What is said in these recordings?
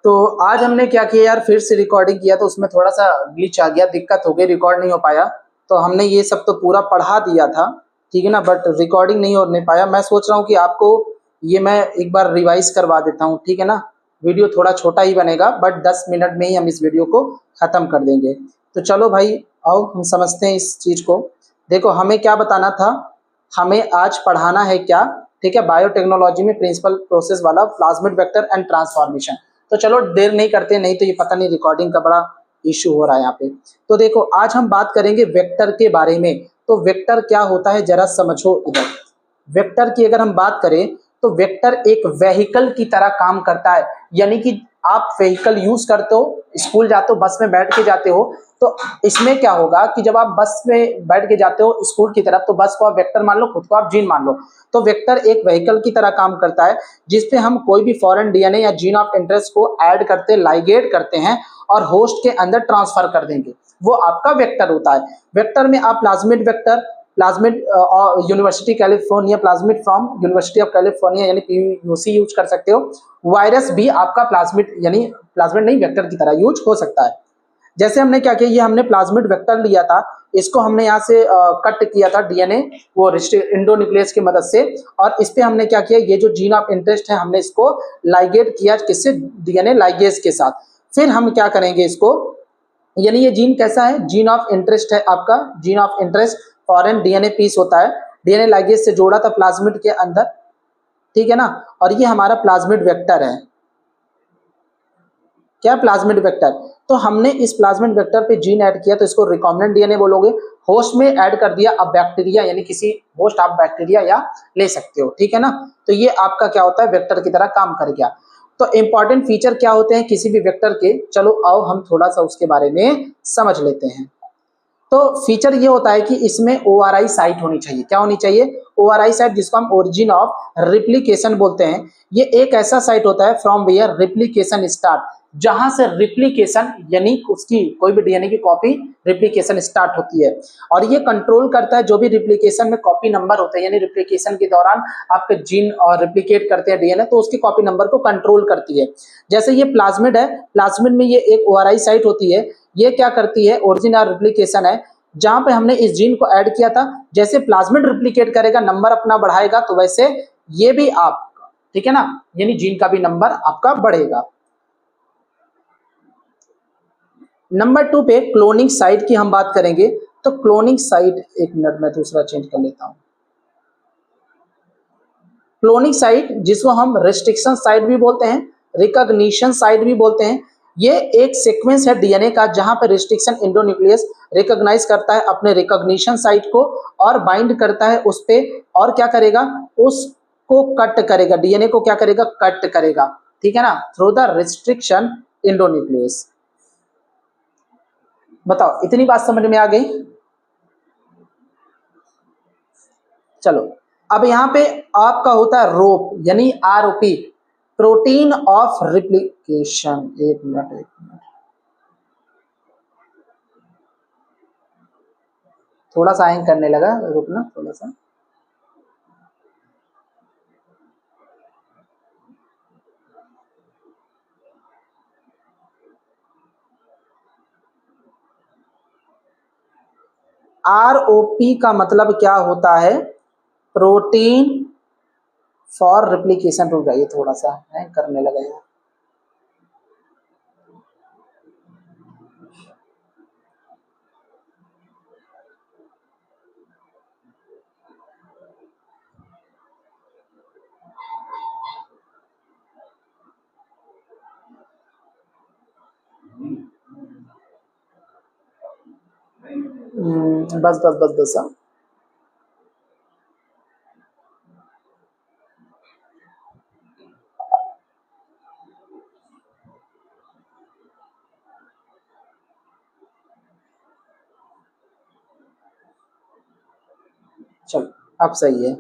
तो आज हमने क्या किया यार, फिर से रिकॉर्डिंग किया तो उसमें थोड़ा सा ग्लिच आ गया, दिक्कत हो गई, रिकॉर्ड नहीं हो पाया। तो हमने ये सब तो पूरा पढ़ा दिया था, ठीक है ना, बट रिकॉर्डिंग नहीं होने पाया। मैं सोच रहा हूँ कि आपको ये मैं एक बार रिवाइज करवा देता हूँ, ठीक है ना। वीडियो थोड़ा छोटा ही बनेगा, बट 10 मिनट में ही हम इस वीडियो को ख़त्म कर देंगे। तो चलो भाई, आओ हम समझते हैं इस चीज़ को। देखो, हमें क्या बताना था, हमें आज पढ़ाना है क्या, ठीक है, बायोटेक्नोलॉजी में प्रिंसिपल प्रोसेस वाला प्लाज्मिड वेक्टर एंड ट्रांसफॉर्मेशन। तो चलो देर नहीं करते, नहीं तो ये पता नहीं रिकॉर्डिंग का बड़ा इशू हो रहा है यहाँ पे। तो देखो, आज हम बात करेंगे वेक्टर के बारे में। तो वेक्टर क्या होता है जरा समझो इधर। वेक्टर की अगर हम बात करें तो वेक्टर एक व्हीकल की तरह काम करता है। यानी कि आप व्हीकल यूज करते हो, स्कूल जाते हो, बस में बैठ के जाते हो, तो इसमें क्या होगा कि जब आप बस में बैठ के जाते हो स्कूल की तरफ, तो बस को आप वेक्टर मान लो, खुद को आप जीन मान लो। तो वेक्टर एक व्हीकल की तरह काम करता है, जिसपे हम कोई भी फॉरेन डीएनए या जीन ऑफ इंटरेस्ट को ऐड करते, लाइगेट करते हैं और होस्ट के अंदर ट्रांसफर कर देंगे, वो आपका वेक्टर होता है। वेक्टर में आप plasmid vector, plasmid university California, plasmid from university of California यानी पीयूसी यूज कर सकते हो। वायरस भी आपका प्लाज्मिड यानी प्लाज्मिड नहीं वेक्टर की तरह यूज हो सकता है। जैसे हमने क्या किया, ये हमने प्लाज्मिड वेक्टर लिया था, इसको हमने यहाँ से कट किया था डीएनए वो इंडोन्यूक्लियस की मदद से, और इस पे हमने क्या किया, ये जो जीन ऑफ इंटरेस्ट है हमने इसको लाइगेट किया, किससे, डीएनए लाइगेज के साथ। फिर हम क्या करेंगे इसको, यानी ये जीन कैसा है, जीन ऑफ इंटरेस्ट है आपका, gene of interest foreign DNA piece होता है, डीएनए लाइगेज से जोड़ा था प्लाज्मिड के अंदर, ठीक है ना। और ये हमारा प्लाज्मिड वेक्टर है, क्या, प्लाज्मिड वेक्टर। तो हमने इस प्लाज्मिड वेक्टर पे जीन ऐड किया, तो इसको रिकॉम्बिनेंट डीएनए बोलोगे। होस्ट में ऐड कर दिया, अब बैक्टीरिया यानी किसी होस्ट आप बैक्टीरिया या ले सकते हो, ठीक है ना। तो ये आपका क्या होता है, वेक्टर की तरह काम कर गया। तो इंपॉर्टेंट फीचर क्या होते हैं किसी भी वेक्टर के, चलो आओ हम थोड़ा सा उसके बारे में समझ लेते हैं। तो फीचर ये होता है कि इसमें ORI साइट होनी चाहिए। क्या होनी चाहिए, ORI साइट, जिसको हम ओरिजिन ऑफ रिप्लिकेशन बोलते हैं। ये एक ऐसा साइट होता है फ्रॉम वेयर रिप्लिकेशन स्टार्ट, जहां से रिप्लिकेशन यानी उसकी कोई भी डीएनए की कॉपी रिप्लिकेशन स्टार्ट होती है। और ये कंट्रोल करता है जो भी रिप्लिकेशन में कॉपी नंबर होते हैं, यानी रिप्लिकेशन के दौरान आपके जीन और रिप्लिकेट करते हैं डीएनए, तो उसकी कॉपी नंबर को कंट्रोल करती है। जैसे ये प्लाज्मिड है, प्लाज्मिड में ये एक ORI साइट होती है, ये क्या करती है, ओरिजिन और रिप्लिकेशन है, जहां पे हमने इस जीन को ऐड किया था। जैसे प्लाज्मिड रिप्लिकेट करेगा, नंबर अपना बढ़ाएगा, तो वैसे ये भी आपका, ठीक है ना, यानी जीन का भी नंबर आपका बढ़ेगा। नंबर 2 पे क्लोनिंग साइट की हम बात करेंगे। तो क्लोनिंग साइट, एक मिनट में दूसरा चेंज कर लेता हूं। क्लोनिंग साइट, जिसको हम रिस्ट्रिक्शन साइट भी बोलते हैं, रिकॉग्निशन साइट भी बोलते हैं, ये एक सीक्वेंस है डीएनए का, जहां पर रिस्ट्रिक्शन एंडोन्यूक्लियस रिकॉग्नाइज करता है अपने रिकॉग्निशन साइट को और बाइंड करता है उस पे, और क्या करेगा, उसको कट करेगा, डीएनए को क्या करेगा, कट करेगा, ठीक है ना, थ्रू द रिस्ट्रिक्शन एंडोन्यूक्लियस। बताओ, इतनी बात समझ में आ गई। चलो, अब यहां पे आपका होता है रोप यानी ROP, प्रोटीन ऑफ रिप्लिकेशन। एक मिनट, एक मिनट, थोड़ा सा हैंग करने लगा, रुकना थोड़ा सा। ROP का मतलब क्या होता है, प्रोटीन फॉर रिप्लिकेशन। रुक जाइए, थोड़ा सा हैंग करने लगा यार। बस बस बस बस हाँ। चलो, अब सही है।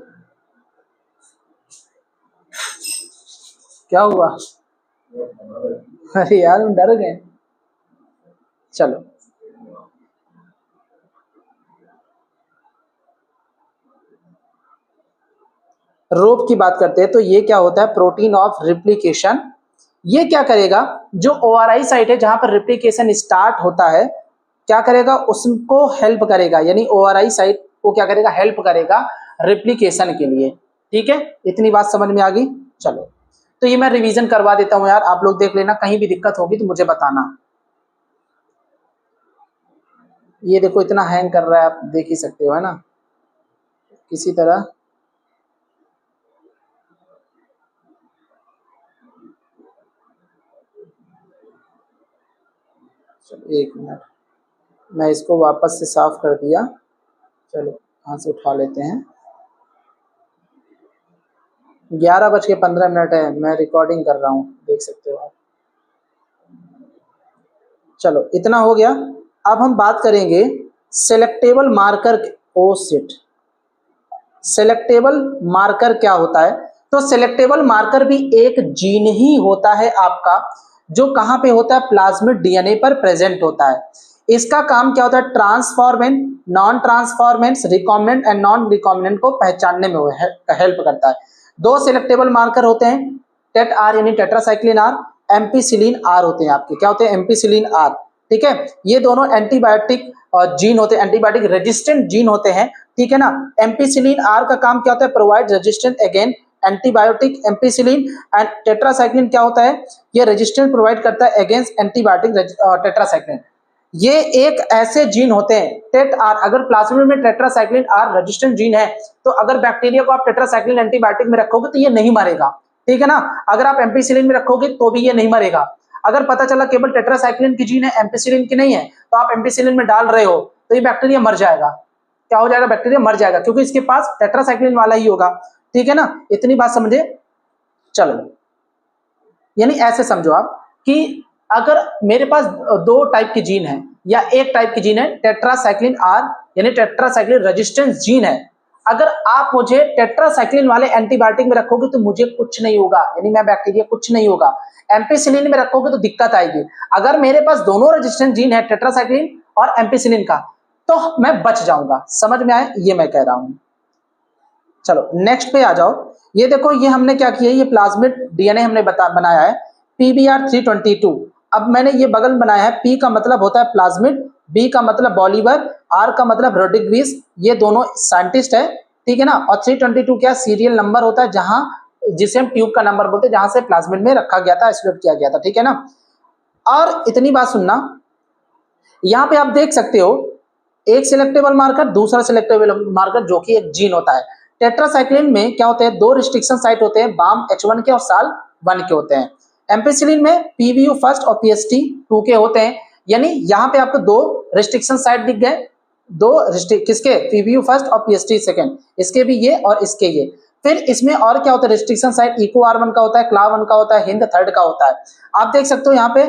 क्या हुआ, अरे यार हम डर गए। चलो, रोप की बात करते हैं। तो ये क्या होता है, प्रोटीन ऑफ रिप्लिकेशन, ये क्या करेगा, जो ORI साइट है जहां पर रेप्लिकेशन स्टार्ट होता है, क्या करेगा, उसको हेल्प करेगा, यानी ORI साइट को क्या करेगा, हेल्प करेगा रेप्लिकेशन के लिए। ठीक है, इतनी बात समझ में आ गई। चलो, तो ये मैं रिवीजन करवा देता हूं यार, आप लोग देख लेना, कहीं भी दिक्कत होगी तो मुझे बताना। ये देखो इतना हैंग कर रहा है, आप देख ही सकते हो, है ना, किसी तरह। चलो 1 मिनट, मैं इसको वापस से साफ कर दिया। चलो यहाँ से उठा लेते हैं। 11:15 है, मैं रिकॉर्डिंग कर रहा हूँ, देख सकते हो आप। चलो इतना हो गया। अब हम बात करेंगे selectable marker. Oh shit, selectable marker क्या होता है? तो सेलेक्टेबल मार्कर भी एक जीन ही होता है आपका, जो कहां पे होता है, प्लाज्मिड डीएनए पर प्रेजेंट होता है। इसका काम क्या होता है, transformant, non transformant, recombinant and non recombinant को पहचानने में हेल्प करता है। दो सेलेक्टेबल मार्कर होते हैं, टेट आर यानी टेट्रासाइक्लिन आर, एम्पिसिलिन आर होते हैं आपके, क्या होते हैं, एम्पिसिलिन आर। ठीक है, ये दोनों एंटीबायोटिक जीन होते हैं, एंटीबायोटिक रेजिस्टेंट जीन होते हैं। ठीक है ना, एम्पिसिलिन आर का काम क्या होता है, provide resistance again antibiotic. Ampicillin and tetracycline क्या होता है, ये रेजिस्टेंस प्रोवाइड करता है अगेंस्ट एंटीबायोटिक टेट्रासाइक्लिन। ये एक ऐसे जीन होते हैं, टेट आर, अगर प्लाज्मिड में टेट्रासाइक्लिन आर रेजिस्टेंट जीन है, तो अगर बैक्टीरिया को आप टेट्रासाइक्लिन एंटीबायोटिक में रखोगे तो ये नहीं मरेगा। ठीक है ना, अगर आप एम्पिसिलिन में रखोगे तो भी ये नहीं मरेगा। अगर पता चला केवल टेट्रासाइक्लिन की जीन है, एम्पिसिलिन की नहीं है, तो आप एम्पिसिलिन में डाल रहे हो तो ये बैक्टीरिया मर जाएगा। क्या हो जाएगा, बैक्टीरिया मर जाएगा, क्योंकि इसके पास टेट्रासाइक्लिन वाला ही होगा। ठीक है ना, इतनी बात समझे। चलो, यानी ऐसे समझो आप कि अगर मेरे पास दो टाइप की जीन है या एक टाइप की जीन है, टेट्रासाइक्लिन आर यानी टेट्रासाइक्लिन रेजिस्टेंस जीन है, अगर आप मुझे टेट्रासाइक्लिन वाले एंटीबायोटिक में रखोगे तो मुझे कुछ नहीं होगा, यानी मैं बैक्टीरिया कुछ नहीं होगा। एम्पिसिलिन में रखोगे तो दिक्कत आएगी। अगर मेरे पास दोनों रेजिस्टेंट जीन है, टेट्रासाइक्लिन और एम्पिसिलिन का, तो मैं बच जाऊंगा। समझ में आए, ये मैं कह रहा हूं। चलो नेक्स्ट पे आ जाओ। ये देखो, ये हमने क्या किया, ये प्लाज्मिड डीएनए हमने बनाया है PBR322। अब मैंने ये बगल बनाया है, P का मतलब होता है प्लाज्मिड, B का मतलब बॉलीवर, R का मतलब रोड्रिग्विस, ये दोनों साइंटिस्ट है। ठीक है ना, और 322 क्या सीरियल नंबर होता है, जहां जिसे हम ट्यूब का नंबर बोलते हैं, जहां से प्लाज्मिड में रखा गया था, आइसोलेट किया गया था। ठीक है ना, और इतनी बात सुनना, यहाँ पे आप देख सकते हो एक सिलेक्टेबल मार्कर, दूसरा सिलेक्टेबल मार्कर, जो कि एक जीन होता है। टेट्रासाइक्लिन में क्या होते हैं, दो रिस्ट्रिक्शन साइट होते हैं, बाम H1 के और साल 1 के होते हैं। एम्पिसिलिन में PVU फर्स्ट और PST 2 के होते हैं। यानी यहाँ पे आपको दो रिस्ट्रिक्शन साइट दिख गए, किसके, PVU फर्स्ट और PST सेकेंड, इसके भी ये और इसके ये। फिर इसमें और क्या होता है, रिस्ट्रिक्शन साइट इको R1 का होता है, क्लाव 1 का होता है, हिंद 3rd का होता है। आप देख सकते हो यहाँ पे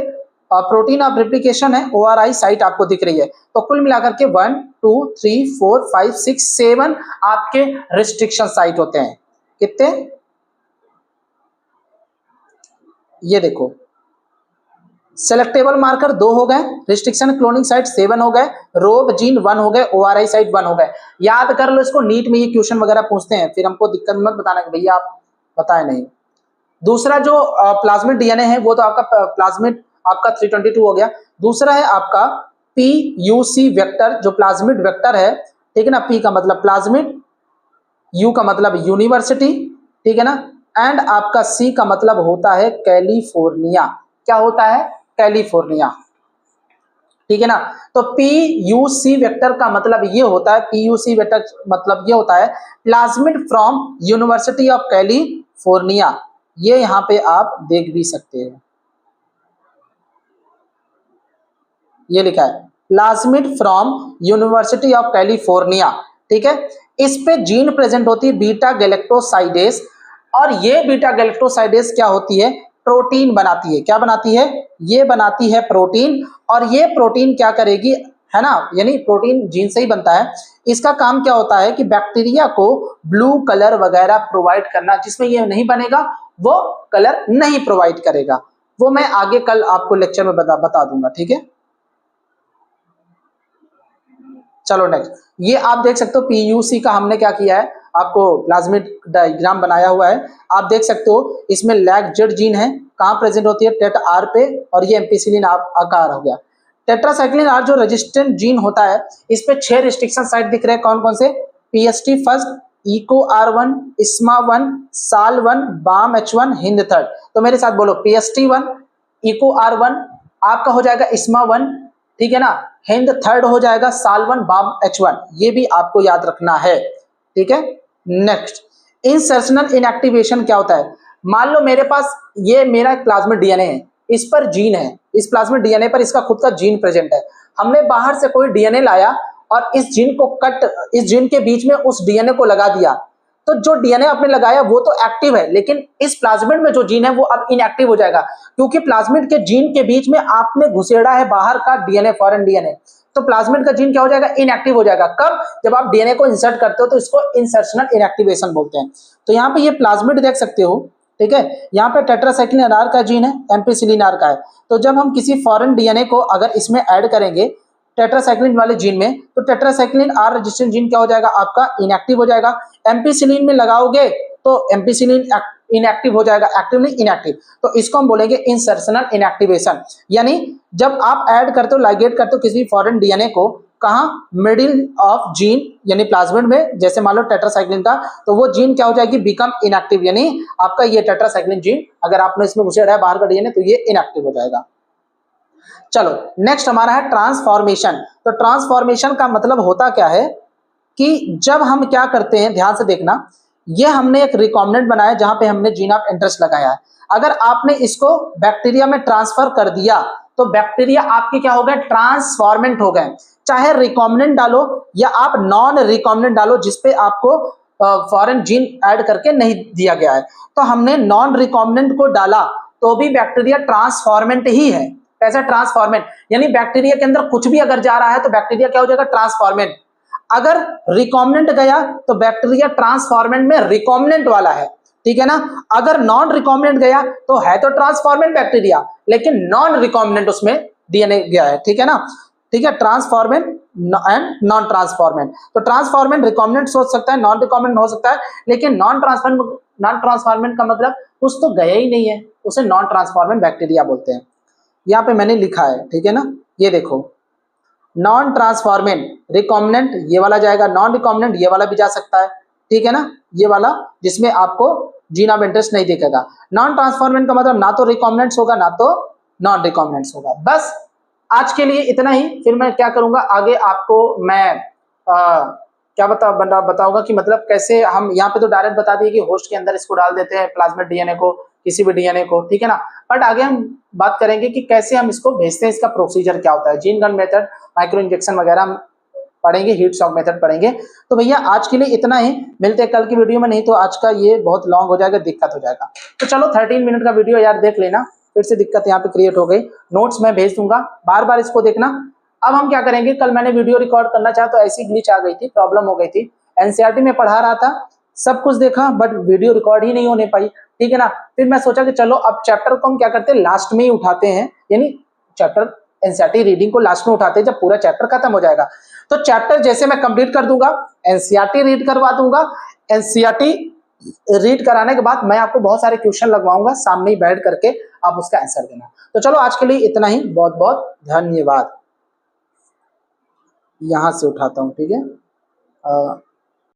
प्रोटीन ऑफ रेप्लिकेशन है, ORI साइट आपको दिख रही है। तो कुल मिलाकर के 1 2 3 4 5 6 7 आपके रिस्ट्रिक्शन साइट होते हैं। कितने, ये देखो, सेलेक्टेबल मार्कर 2 हो गए, रिस्ट्रिक्शन क्लोनिंग साइट 7 हो गए, रोब जीन 1 हो गए, ORI साइट 1 हो गए। याद कर लो इसको, नीट में ये क्वेश्चन वगैरह पूछते हैं, फिर हमको दिक्कत मत बताना कि भैया आप बताए नहीं। दूसरा जो प्लाज्मिड डीएनए है, वो तो आपका प्लाज्मिड आपका 322 हो गया। दूसरा है आपका PUC वेक्टर, जो प्लाज्मिड वेक्टर है। ठीक है ना, P का मतलब प्लाज्मिड, U का मतलब यूनिवर्सिटी, ठीक है ना, एंड आपका C का मतलब होता है कैलिफोर्निया। क्या होता है, कैलिफोर्निया। ठीक है ना, तो PUC वेक्टर का मतलब ये होता है, PUC वेक्टर मतलब ये होता है plasmid from university of California. ये यहां पे आप देख भी सकते हैं, ये लिखा है plasmid from university of California. ठीक है, इस पे जीन प्रेजेंट होती है बीटा गैलेक्टोसाइडेस, और ये बीटा गैलेक्टोसाइडेस क्या होती है, प्रोटीन बनाती है। क्या बनाती है, ये बनाती है प्रोटीन, और ये प्रोटीन क्या करेगी, है ना, यानी प्रोटीन जीन से ही बनता है। इसका काम क्या होता है कि बैक्टीरिया को ब्लू कलर वगैरह प्रोवाइड करना, जिसमें ये नहीं बनेगा वो कलर नहीं प्रोवाइड करेगा। वो मैं आगे कल आपको लेक्चर में बता दूंगा। ठीक है, चलो नेक्स्ट, ये आप देख सकते हो PUC का हमने क्या किया है, आपको प्लाज्मिड डायग्राम बनाया हुआ है, आप देख सकते हो इसमें लैग जेड जीन है, कहाँ प्रेजेंट होती है, टेट आर पे, और ये एम्पिसिलिन आकार हो गया। टेट्रासाइक्लिन आर जो रेजिस्टेंट जीन होता है, इस पे 6 रिस्ट्रिक्शन साइट दिख रहे हैं, कौन कौन से, पीएसटी फर्स्ट, इको R1, इस्मा 1, साल 1, बाम H1, हिंद थर्ड। तो मेरे साथ बोलो, पीएसटी 1, इको R1 आपका हो जाएगा इस्मा 1, ठीक है ना, हिंद थर्ड हो जाएगा साल 1, बाम H1, ये भी आपको याद रखना है, ठीक है। नेक्स्ट, इंसर्शनल इनएक्टिवेशन क्या होता है, मान लो मेरे पास ये मेरा एक प्लाज्मिड डीएनए है, इस पर जीन है, इस प्लाज्मिड डीएनए पर इसका खुद का जीन प्रेजेंट है, हमने बाहर से कोई डीएनए लाया और इस जीन को इस जीन के बीच में उस डीएनए को लगा दिया, तो जो डीएनए आपने लगाया वो तो एक्टिव है, लेकिन इस प्लाज्मिड में जो जीन है वो अब इनएक्टिव हो जाएगा, क्योंकि प्लाज्मिड के जीन के बीच में आपने घुसेड़ा है बाहर का डीएनए, फॉरेन डीएनए, तो प्लाज्मिड का जीन क्या हो जाएगा, इनएक्टिव हो जाएगा। कब, जब आप डीएनए को इंसर्ट करते हो, तो इसको इंसर्शनल इनएक्टिवेशन बोलते हैं। तो यहाँ पे ये प्लाज्मिड देख सकते हो, ठीक है, यहाँ पे टेट्रासाइक्लिन आर का जीन है, एम्पिसिलिन आर का है, तो जब हम किसी फॉरेन डीएनए को अगर इसमें ऐड करेंगे टेट्रासाइक्लिन वाले जीन में, तो टेट्रासाइक्लिन आर रेजिस्टेंट जीन क्या हो जाएगा, आपका इनएक्टिव हो जाएगा। एम्पिसिलिन में लगाओगे तो एम्पिसिलिन इनएक्टिव हो जाएगा, एक्टिव नहीं इनएक्टिव, तो इसको हम बोलेंगे इंसर्शनल इनएक्टिवेशन। यानी जब आप ऐड करते हो, लाइगेट करते हो किसी फॉरेन डीएनए को, कहां, मिडिल ऑफ जीन यानी प्लाज्मिड में, जैसे मान लो टेट्रासाइक्लिन का, तो वो जीन क्या हो जाएगी, बिकम इनएक्टिव, यानी आपका ये टेट्रासाइक्लिन जीन अगर आपने इसमें घुसेड़ा है बाहर का डीएनए, तो ये इनएक्टिव हो जाएगा। चलो नेक्स्ट हमारा है ट्रांसफॉर्मेशन। तो ट्रांसफॉर्मेशन का मतलब होता क्या है कि जब हम क्या करते हैं, ध्यान से देखना, ये हमने एक रिकॉम्बिनेंट बनाया जहां पे हमने जीन ऑफ इंटरेस्ट लगाया है, अगर आपने इसको बैक्टीरिया में ट्रांसफर कर दिया तो बैक्टीरिया आपके क्या हो गए, ट्रांसफॉर्मेंट हो गए। चाहे रिकॉम्बिनेंट डालो या आप नॉन रिकॉम्बिनेंट डालो जिसपे आपको फॉरेन जीन ऐड करके नहीं दिया गया है, तो हमने नॉन रिकॉम्बिनेंट को डाला तो भी बैक्टीरिया ट्रांसफॉर्मेंट ही है। कैसा ट्रांसफॉर्मेंट, यानी बैक्टीरिया के अंदर कुछ भी अगर जा रहा है तो बैक्टीरिया क्या हो जाएगा, ट्रांसफॉर्मेंट। अगर रिकॉम्बिनेंट गया तो बैक्टीरिया ट्रांसफॉर्मेंट में रिकॉम्बिनेंट वाला है, ठीक है ना। अगर नॉन रिकॉम्बिनेंट गया तो है तो ट्रांसफॉर्मेंट बैक्टीरिया, लेकिन नॉन रिकॉम्बिनेंट उसमें डीएनए गया है, ठीक है ना, ठीक है। ट्रांसफॉर्मेंट एंड नॉन ट्रांसफॉर्मेंट, तो ट्रांसफॉर्मेंट रिकॉम्बिनेंट हो सकता है, नॉन रिकॉम्बिनेंट हो सकता है, लेकिन नॉन ट्रांसफॉर्मेंट का मतलब कुछ तो गया ही नहीं है, उसे नॉन ट्रांसफॉर्मेंट बैक्टीरिया बोलते हैं। यहाँ पे मैंने लिखा है, ठीक है ना, ये देखो, नॉन ट्रांसफॉर्मेंट रिकॉम्बिनेंट ये वाला जाएगा, नॉन रिकॉम्बिनेंट ये वाला भी जा सकता है, ठीक है ना, ये वाला जिसमें आपको जीन ऑफ इंटरेस्ट नहीं दिखेगा। नॉन ट्रांसफॉर्मेंट का मतलब ना तो रिकॉम्बिनेंट्स होगा ना तो नॉन रिकॉम्बिनेंट्स होगा। बस आज के लिए इतना ही, फिर मैं क्या करूंगा आगे आपको मैं क्या बताऊंगा कि मतलब कैसे हम यहाँ पे तो डायरेक्ट बता दिए कि होस्ट के अंदर इसको डाल देते हैं प्लाज्मिड डीएनए को, किसी भी डीएनए को, ठीक है ना, बट आगे हम बात करेंगे कि कैसे हम इसको भेजते हैं, इसका प्रोसीजर क्या होता है, gene gun method, micro injection वगैरह हम पढ़ेंगे, हीट शॉक मेथड पढ़ेंगे। तो भैया आज के लिए इतना ही, मिलते हैं कल की वीडियो में, नहीं तो आज का ये बहुत लॉन्ग हो जाएगा, दिक्कत हो जाएगा। तो चलो 13 मिनट का वीडियो यार देख लेना, फिर से दिक्कत यहाँ पे क्रिएट हो गई, नोट्स मैं भेज दूंगा, बार बार इसको देखना। अब हम क्या करेंगे, कल मैंने वीडियो रिकॉर्ड करना चाहा तो ऐसी ग्लिच आ गई थी, प्रॉब्लम हो गई थी, एनसीईआरटी में पढ़ा रहा था, सब कुछ देखा बट वीडियो रिकॉर्ड ही नहीं होने पाई, ठीक है ना। फिर मैं सोचा कि चलो अब चैप्टर को हम क्या करते हैं, लास्ट में ही उठाते हैं, यानी चैप्टर एनसीईआरटी रीडिंग को लास्ट में उठाते हैं जब पूरा चैप्टर खत्म हो जाएगा। तो चैप्टर जैसे मैं कंप्लीट कर दूंगा, एनसीईआरटी रीड करवा दूंगा, एनसीईआरटी रीड कराने के बाद मैं आपको बहुत सारे क्वेश्चन लगवाऊंगा, सामने ही बैठ करके आप उसका आंसर देना। तो चलो आज के लिए इतना ही, बहुत बहुत धन्यवाद। यहां से उठाता हूं, ठीक है।